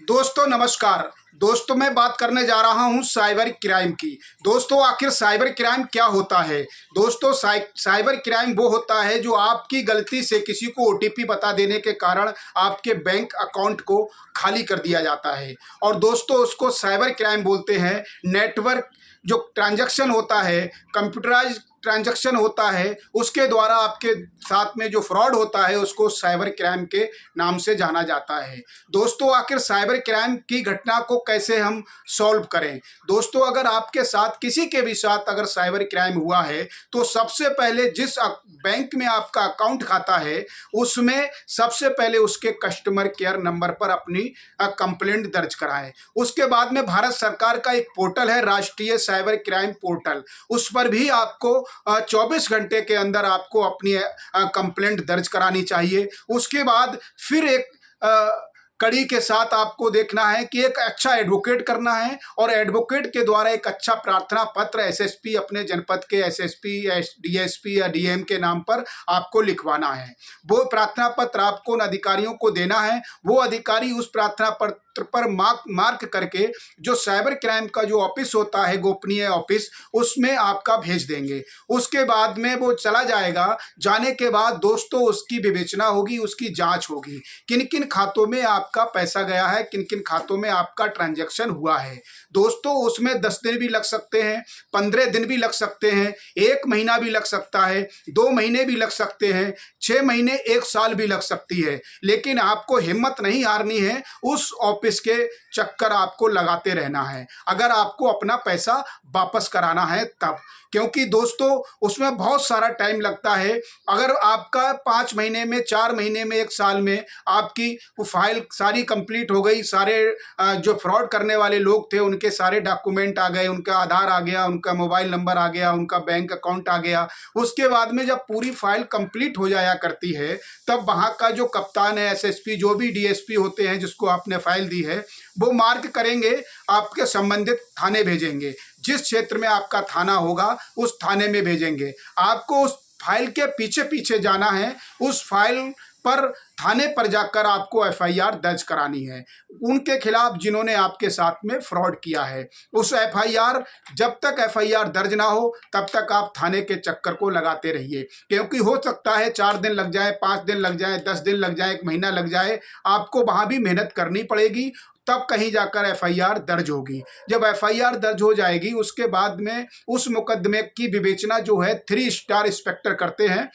दोस्तों नमस्कार। दोस्तों मैं बात करने जा रहा हूं साइबर क्राइम की। दोस्तों आखिर साइबर क्राइम क्या होता है? दोस्तों साइबर क्राइम वो होता है जो आपकी गलती से किसी को ओटीपी बता देने के कारण आपके बैंक अकाउंट को खाली कर दिया जाता है। और दोस्तों उसको साइबर क्राइम बोलते हैं। नेटवर्क जो ट्रांजैक्शन होता है, कंप्यूटराइज ट्रांजैक्शन होता है, उसके द्वारा आपके साथ में जो फ्रॉड होता है उसको साइबर क्राइम के नाम से जाना जाता है। दोस्तों आखिर साइबर क्राइम की घटना को कैसे हम सॉल्व करें? दोस्तों अगर आपके साथ किसी के भी साथ अगर साइबर क्राइम हुआ है तो सबसे पहले जिस बैंक में आपका अकाउंट खाता है उसमें सबसे पहले उसके कस्टमर केयर नंबर पर अपनी कंप्लेंट दर्ज कराएं। उसके बाद में भारत सरकार का एक पोर्टल है, राष्ट्रीय साइबर क्राइम पोर्टल। उस पर भी आपको 24 घंटे के अंदर आपको अपनी कंप्लेंट दर्ज करानी चाहिए। उसके बाद फिर एक कड़ी के साथ आपको देखना है कि एक अच्छा एडवोकेट करना है और एडवोकेट के द्वारा एक अच्छा प्रार्थना पत्र एसएसपी, अपने जनपद के एसएसपी, डीएसपी या डीएम के नाम पर आपको लिखवाना है। वो प्रार्थना पत्र आपको उन अधिकारियों को देना है। वो अधिकारी उस प्रार्थना पत्र पर मार्क करके जो साइबर क्राइम का जो ऑफिस होता है, गोपनीय ऑफिस, उसमें आपका भेज देंगे। उसके बाद में वो चला जाएगा। जाने के बाद दोस्तों उसकी विवेचना होगी, उसकी जांच होगी, किन किन खातों में आपका पैसा गया है, किन किन खातों में आपका ट्रांजैक्शन हुआ है। दोस्तों उसमें 10 दिन भी लग सकते हैं, 15 दिन भी लग सकते हैं, 1 महीना भी लग सकता है, 2 महीने भी लग सकते हैं, 6 महीने, 1 साल भी लग सकती है। लेकिन आपको हिम्मत नहीं हारनी है, उस ऑफिस के चक्कर आपको लगाते रहना है अगर आपको अपना पैसा वापस कराना है तब। क्योंकि दोस्तों उसमें बहुत सारा टाइम लगता है। अगर आपका 5 महीने में, 4 महीने में, 1 साल में आपकी वो फाइल सारी कंप्लीट हो गई, सारे जो फ्रॉड करने वाले लोग थे उनके सारे डॉक्यूमेंट आ गए, उनका आधार आ गया, उनका मोबाइल नंबर आ गया, उनका बैंक अकाउंट आ गया, उसके बाद में जब पूरी फाइल कंप्लीट हो जाया करती है तब वहाँ का जो कप्तान है, एसएसपी, जो भी डीएसपी होते हैं जिसको आपने फाइल दी है, वो मार्क करेंगे, आपके संबंधित थाने भेजेंगे। जिस क्षेत्र में आपका थाना होगा उस थाने में भेजेंगे। आपको उस फाइल के पीछे पीछे जाना है। उस फाइल पर थाने पर जाकर आपको एफआईआर दर्ज करानी है उनके खिलाफ जिन्होंने आपके साथ में फ्रॉड किया है। उस एफआईआर, जब तक एफआईआर दर्ज ना हो तब तक आप थाने के चक्कर को लगाते रहिए। क्योंकि हो सकता है 4 दिन लग जाए, 5 दिन लग जाए, 10 दिन लग जाए, 1 महीना लग जाए, आपको वहां भी मेहनत करनी पड़ेगी, तब कहीं जाकर एफआईआर दर्ज होगी। जब एफआईआर दर्ज हो जाएगी उसके बाद में उस मुकदमे की विवेचना जो है 3 स्टार इंस्पेक्टर करते हैं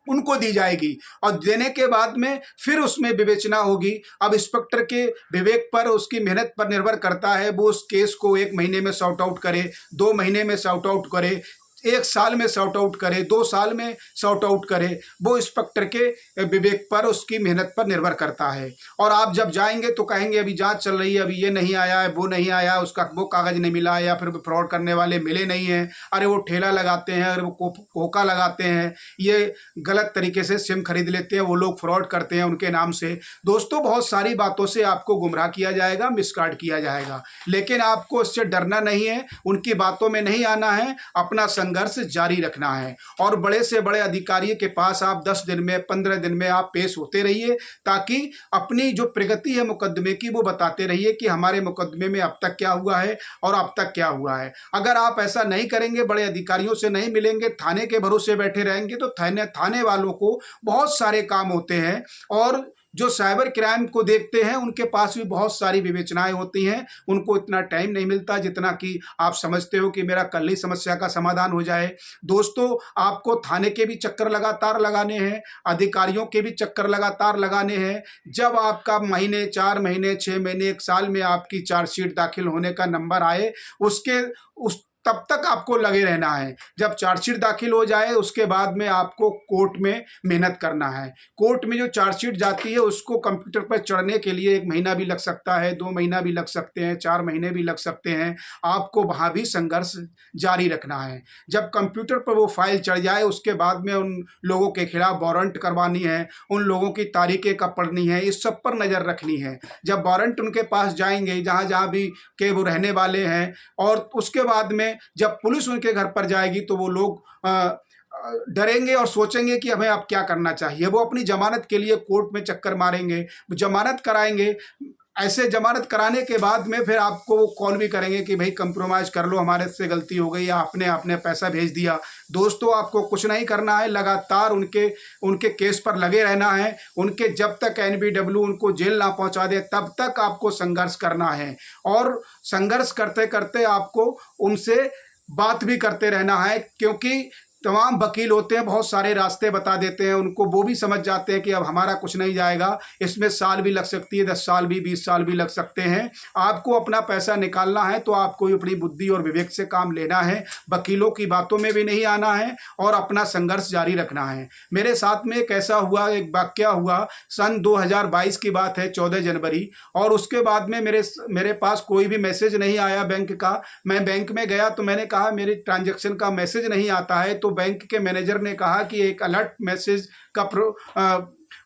उनको दी जाएगी। और देने के बाद में फिर उसमें विवेचना होगी। अब इंस्पेक्टर के विवेक पर, उसकी मेहनत पर निर्भर करता है वो उस केस को 1 महीने में सॉर्ट आउट करे, 2 महीने में सॉर्ट आउट करे, 1 साल में सॉर्ट आउट करे, 2 साल में सॉर्ट आउट करे। वो इंस्पेक्टर के विवेक पर, उसकी मेहनत पर निर्भर करता है। और आप जब जाएंगे तो कहेंगे अभी जांच चल रही है, अभी ये नहीं आया है, वो नहीं आया, उसका वो कागज नहीं मिला, या फिर फ्रॉड करने वाले मिले नहीं हैं, अरे वो ठेला लगाते हैं, अरे वो कोका लगाते हैं, ये गलत तरीके से सिम खरीद लेते हैं, वो लोग फ्रॉड करते हैं उनके नाम से। दोस्तों बहुत सारी बातों से आपको गुमराह किया जाएगा, मिसगाइड किया जाएगा, लेकिन आपको इससे डरना नहीं है, उनकी बातों में नहीं आना है, अपना संघर्ष जारी रखना है। और बड़े से बड़े अधिकारी के पास आप 10 दिन में, 15 दिन में आप पेश होते रहिए, ताकि अपनी जो प्रगति है मुकदमे की वो बताते रहिए कि हमारे मुकदमे में अब तक क्या हुआ है और अब तक क्या हुआ है। अगर आप ऐसा नहीं करेंगे, बड़े अधिकारियों से नहीं मिलेंगे, थाने के भरोसे बैठे रहेंगे, तो थाने वालों को बहुत सारे काम होते हैं। और जो साइबर क्राइम को देखते हैं उनके पास भी बहुत सारी विवेचनाएं होती हैं, उनको इतना टाइम नहीं मिलता जितना कि आप समझते हो कि मेरा कल ही समस्या का समाधान हो जाए। दोस्तों आपको थाने के भी चक्कर लगातार लगाने हैं, अधिकारियों के भी चक्कर लगातार लगाने हैं। जब आपका महीने, 4 महीने, 6 महीने, 1 साल में आपकी चार्जशीट दाखिल होने का नंबर आए, उस तब तक आपको लगे रहना है। जब चार्जशीट दाखिल हो जाए उसके बाद में आपको कोर्ट में मेहनत करना है। कोर्ट में जो चार्जशीट जाती है उसको कंप्यूटर पर चढ़ने के लिए 1 महीना भी लग सकता है, 2 महीना भी लग सकते हैं, 4 महीने भी लग सकते हैं। आपको वहाँ भी संघर्ष जारी रखना है। जब कंप्यूटर पर वो फाइल चढ़ जाए उसके बाद में उन लोगों के खिलाफ वारंट करवानी है, उन लोगों की तारीखें कब पढ़नी है, इस सब पर नज़र रखनी है। जब वारंट उनके पास जाएंगे, जहाँ जहाँ भी के वो रहने वाले हैं, और उसके बाद में जब पुलिस उनके घर पर जाएगी तो वो लोग डरेंगे और सोचेंगे कि हमें अब क्या करना चाहिए। वो अपनी जमानत के लिए कोर्ट में चक्कर मारेंगे, जमानत कराएंगे। ऐसे जमानत कराने के बाद में फिर आपको वो कॉल भी करेंगे कि भाई कंप्रोमाइज़ कर लो, हमारे से गलती हो गई या आपने आपने पैसा भेज दिया। दोस्तों आपको कुछ नहीं करना है, लगातार उनके उनके केस पर लगे रहना है। उनके जब तक एनबीडब्ल्यू उनको जेल ना पहुंचा दे तब तक आपको संघर्ष करना है, और संघर्ष करते करते आपको उनसे बात भी करते रहना है, क्योंकि तमाम वकील होते हैं, बहुत सारे रास्ते बता देते हैं उनको, वो भी समझ जाते हैं कि अब हमारा कुछ नहीं जाएगा, इसमें साल भी लग सकती है, 10 साल भी, 20 साल भी लग सकते हैं। आपको अपना पैसा निकालना है तो आपको अपनी बुद्धि और विवेक से काम लेना है, वकीलों की बातों में भी नहीं आना है और अपना संघर्ष जारी रखना है। मेरे साथ में एक ऐसा हुआ, एक वाकया हुआ, सन 2022 की बात है, 14 जनवरी, और उसके बाद में मेरे पास कोई भी मैसेज नहीं आया बैंक का। मैं बैंक में गया तो मैंने कहा मेरे ट्रांजैक्शन का मैसेज नहीं आता है, तो बैंक के मैनेजर ने कहा कि एक अलर्ट मैसेज का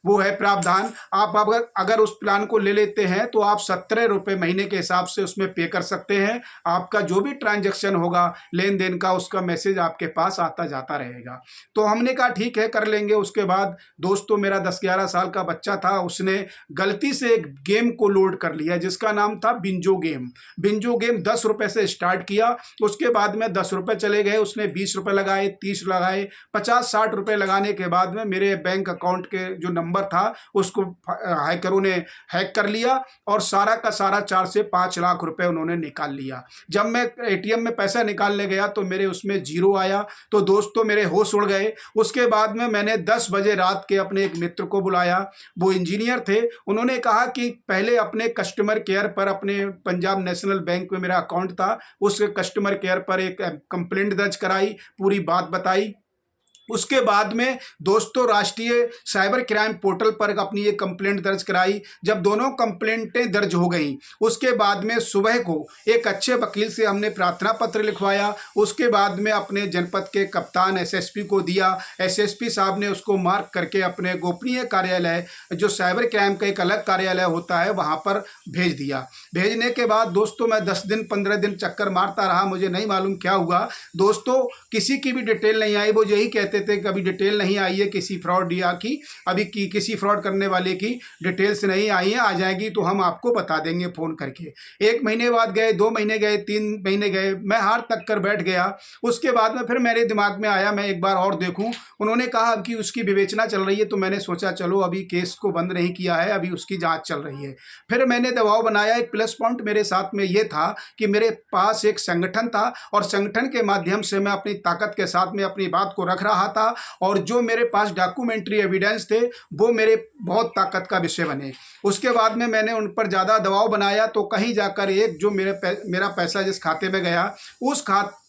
वो है प्रावधान, आप अगर उस प्लान को ले लेते हैं तो आप 17 रुपये महीने के हिसाब से उसमें पे कर सकते हैं। आपका जो भी ट्रांजैक्शन होगा लेन देन का, उसका मैसेज आपके पास आता जाता रहेगा। तो हमने कहा ठीक है, कर लेंगे। उसके बाद दोस्तों मेरा 10-11 साल का बच्चा था, उसने गलती से एक गेम को लोड कर लिया जिसका नाम था बिंजो गेम। बिंजो गेम 10 रुपये से स्टार्ट किया, उसके बाद में 10 रुपये चले गए, उसने 20 रुपये लगाए, 30 लगाए, 50-60 रुपये लगाने के बाद में मेरे बैंक अकाउंट के जो नंबर था उसको हैकरों ने हैक कर लिया और सारा का सारा 4 से 5 लाख रुपए उन्होंने निकाल लिया। जब मैं एटीएम में पैसा निकालने गया तो मेरे उसमें जीरो आया, तो दोस्तों मेरे होश उड़ गए। उसके बाद में मैंने 10 बजे रात के अपने एक मित्र को बुलाया, वो इंजीनियर थे। उन्होंने कहा कि पहले अपने कस्टमर केयर पर, अपने पंजाब नेशनल बैंक में मेरा अकाउंट था, उस कस्टमर केयर पर एक कंप्लेंट दर्ज कराई, पूरी बात बताई। उसके बाद में दोस्तों राष्ट्रीय साइबर क्राइम पोर्टल पर अपनी ये कंप्लेंट दर्ज कराई। जब दोनों कंप्लेंटें दर्ज हो गई, उसके बाद में सुबह को एक अच्छे वकील से हमने प्रार्थना पत्र लिखवाया। उसके बाद में अपने जनपद के कप्तान एसएसपी को दिया। एसएसपी साहब ने उसको मार्क करके अपने गोपनीय कार्यालय, जो साइबर क्राइम का एक अलग कार्यालय होता है, वहाँ पर भेज दिया। भेजने के बाद दोस्तों मैं 10 दिन 15 दिन चक्कर मारता रहा, मुझे नहीं मालूम क्या हुआ। दोस्तों किसी की भी डिटेल नहीं आई, वो यही कहते थे कि अभी डिटेल नहीं आई है किसी फ्रॉड या की, अभी किसी फ्रॉड करने वाले की डिटेल्स नहीं आई है, आ जाएगी तो हम आपको बता देंगे फ़ोन करके। 1 महीने बाद गए, 2 महीने गए, 3 महीने गए, मैं हार तक कर बैठ गया। उसके बाद में फिर मेरे दिमाग में आया मैं एक बार और देखूं। उन्होंने कहा कि उसकी विवेचना चल रही है, तो मैंने सोचा चलो अभी केस को बंद नहीं किया है, अभी उसकी जाँच चल रही है। फिर मैंने दबाव बनाया। एक प्लस पॉइंट मेरे साथ में ये था कि मेरे पास एक संगठन था और संगठन के माध्यम से मैं अपनी ताकत के साथ में अपनी बात को रख रहा था, और जो मेरे पास डॉक्यूमेंट्री एविडेंस थे वो मेरे बहुत ताकत का विषय बने। उसके बाद में मैंने उन पर ज़्यादा दबाव बनाया, तो कहीं जाकर एक जो मेरा पैसा जिस खाते में गया,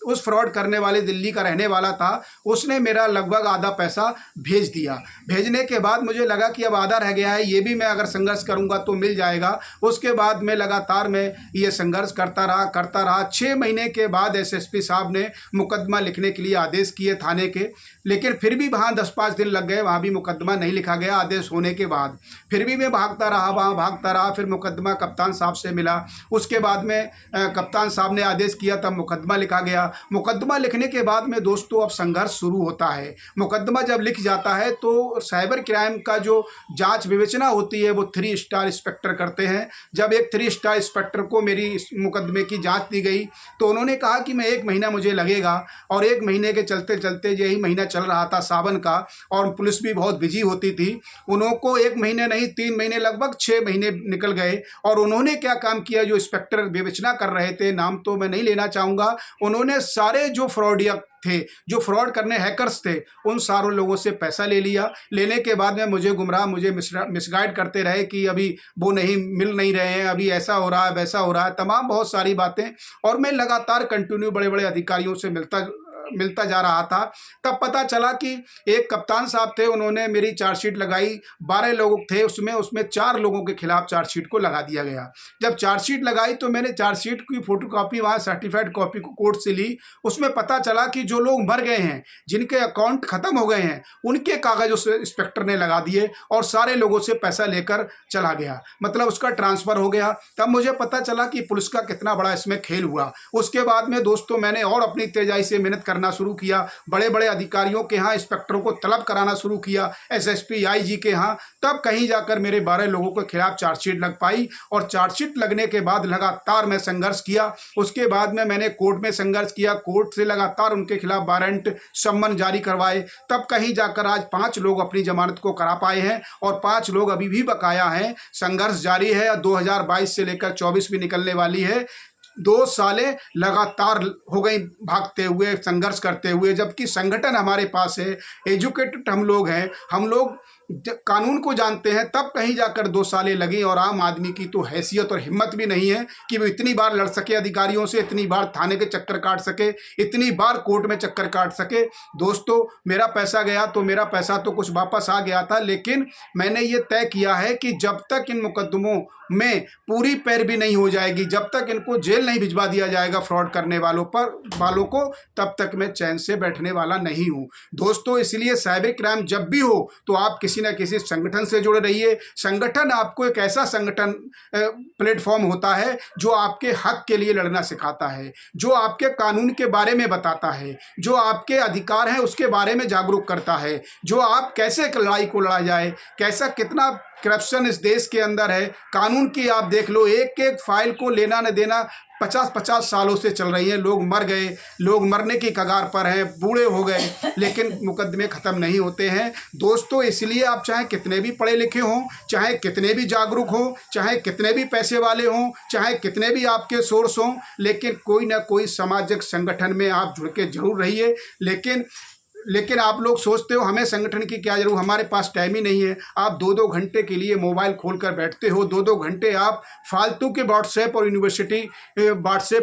उस फ्रॉड करने वाले दिल्ली का रहने वाला था, उसने मेरा लगभग आधा पैसा भेज दिया। भेजने के बाद मुझे लगा कि अब आधा रह गया है, ये भी मैं अगर संघर्ष करूंगा तो मिल जाएगा। उसके बाद मैं लगातार ये संघर्ष करता रहा। 6 महीने के बाद एसएसपी साहब ने मुकदमा लिखने के लिए आदेश किए थाने के, लेकिन फिर भी वहाँ 10-5 दिन लग गए, वहाँ भी मुकदमा नहीं लिखा गया आदेश होने के बाद। फिर भी मैं भागता रहा। फिर मुकदमा कप्तान साहब से मिला। उसके बाद में कप्तान साहब ने आदेश किया, तब मुकदमा लिखा गया। मुकदमा लिखने के बाद में दोस्तों अब संघर्ष शुरू होता है। मुकदमा जब लिख जाता है तो साइबर क्राइम का जो जांच विवेचना होती है वो 3 स्टार इंस्पेक्टर करते हैं। जब एक 3 स्टार इंस्पेक्टर को मेरी इस मुकदमे की जांच दी गई तो उन्होंने कहा कि मैं 1 महीना मुझे लगेगा, और 1 महीने के चलते चलते यही महीना चल रहा था सावन का, और पुलिस भी बहुत बिजी होती थी। उनको 1 महीने नहीं 3 महीने, लगभग 6 महीने निकल गए। और उन्होंने क्या काम किया, जो इंस्पेक्टर विवेचना कर रहे थे, नाम तो मैं नहीं लेना चाहूँगा, उन्होंने सारे जो फ्रॉडिया थे, जो फ्रॉड करने हैकर्स थे, उन सारों लोगों से पैसा ले लिया। लेने के बाद में मुझे मिसगाइड करते रहे कि अभी वो नहीं मिल नहीं रहे हैं, अभी ऐसा हो रहा है, वैसा हो रहा है, तमाम बहुत सारी बातें। और मैं लगातार कंटिन्यू बड़े बड़े अधिकारियों से मिलता जा रहा था। तब पता चला कि एक कप्तान साहब थे, उन्होंने मेरी चार्जशीट लगाई। 12 लोग थे उसमें 4 लोगों के खिलाफ चार्जशीट को लगा दिया गया। जब चार्जशीट लगाई तो मैंने चार्जशीट की फोटोकॉपी वहाँ सर्टिफाइड कॉपी को कोर्ट से ली। उसमें पता चला कि जो लोग मर गए हैं, जिनके अकाउंट खत्म हो गए हैं, उनके कागज उस इंस्पेक्टर ने लगा दिए और सारे लोगों से पैसा लेकर चला गया, मतलब उसका ट्रांसफ़र हो गया। तब मुझे पता चला कि पुलिस का कितना बड़ा इसमें खेल हुआ। उसके बाद में दोस्तों मैंने और अपनी तेजाई से मेहनत करने करना शुरू किया, बड़े बड़े अधिकारियों के यहाँ इंस्पेक्टरों को तलब कराना शुरू किया, एसएसपी आईजी के यहाँ, तब कहीं जाकर मेरे 12 लोगों के खिलाफ चार्जशीट लग पाई। और चार्जशीट लगने के बाद लगातार मैं संघर्ष किया। उसके बाद में मैंने कोर्ट में संघर्ष किया, कोर्ट से लगातार उनके खिलाफ वारंट सम्मन जारी करवाए, तब कहीं जाकर आज 5 लोग अपनी जमानत को करा पाए हैं और 5 लोग अभी भी बकाया हैं। संघर्ष जारी है। 2022 से लेकर 24 भी निकलने वाली है। 2 सालें लगातार हो गई भागते हुए, संघर्ष करते हुए, जबकि संगठन हमारे पास है, एजुकेटेड हम लोग हैं, हम लोग कानून को जानते हैं, तब कहीं जाकर 2 सालें लगी। और आम आदमी की तो हैसियत और हिम्मत भी नहीं है कि वो इतनी बार लड़ सके अधिकारियों से, इतनी बार थाने के चक्कर काट सके, इतनी बार कोर्ट में चक्कर काट सके। दोस्तों, मेरा पैसा गया तो मेरा पैसा तो कुछ वापस आ गया था, लेकिन मैंने ये तय किया है कि जब तक इन मुकदमों में पूरी पैरवी नहीं हो जाएगी, जब तक इनको जेल नहीं भिजवा दिया जाएगा फ्रॉड करने वालों को, तब तक मैं चैन से बैठने वाला नहीं हूं। दोस्तों, इसलिए साइबर क्राइम जब भी हो तो आप किसी न किसी संगठन से जुड़े रहिए। संगठन आपको एक ऐसा संगठन प्लेटफॉर्म होता है जो आपके हक के लिए लड़ना सिखाता है, जो आपके कानून के बारे में बताता है, जो आपके अधिकार हैं उसके बारे में जागरूक करता है, जो आप कैसे लड़ाई को लड़ा जाए, कैसा कितना करप्शन इस देश के अंदर है। कानून की आप देख लो, एक एक फाइल को लेना न देना 50-50 सालों से चल रही है। लोग मर गए, लोग मरने की कगार पर हैं, बूढ़े हो गए, लेकिन मुकदमे ख़त्म नहीं होते हैं। दोस्तों, इसलिए आप चाहे कितने भी पढ़े लिखे हों, चाहे कितने भी जागरूक हों, चाहे कितने भी पैसे वाले हों, चाहे कितने भी आपके सोर्स हों, लेकिन कोई ना कोई सामाजिक संगठन में आप जुड़ के जरूर रहिए। लेकिन आप लोग सोचते हो हमें संगठन की क्या जरूरत, हमारे पास टाइम ही नहीं है। आप 2-2 घंटे के लिए मोबाइल खोलकर बैठते हो, 2-2 घंटे आप फालतू के व्हाट्सएप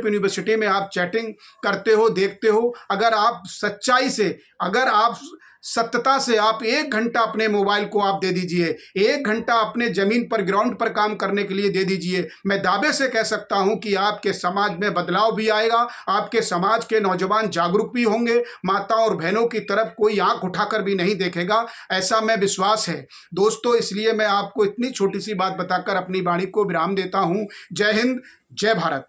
यूनिवर्सिटी में आप चैटिंग करते हो, देखते हो। अगर आप सच्चाई से, अगर आप सत्यता से आप 1 घंटा अपने मोबाइल को आप दे दीजिए, 1 घंटा अपने ज़मीन पर, ग्राउंड पर काम करने के लिए दे दीजिए, मैं दावे से कह सकता हूं कि आपके समाज में बदलाव भी आएगा, आपके समाज के नौजवान जागरूक भी होंगे, माताओं और बहनों की तरफ कोई आंख उठाकर भी नहीं देखेगा, ऐसा मैं विश्वास है। दोस्तों, इसलिए मैं आपको इतनी छोटी सी बात बताकर अपनी वाणी को विराम देता हूं। जय हिंद, जय भारत।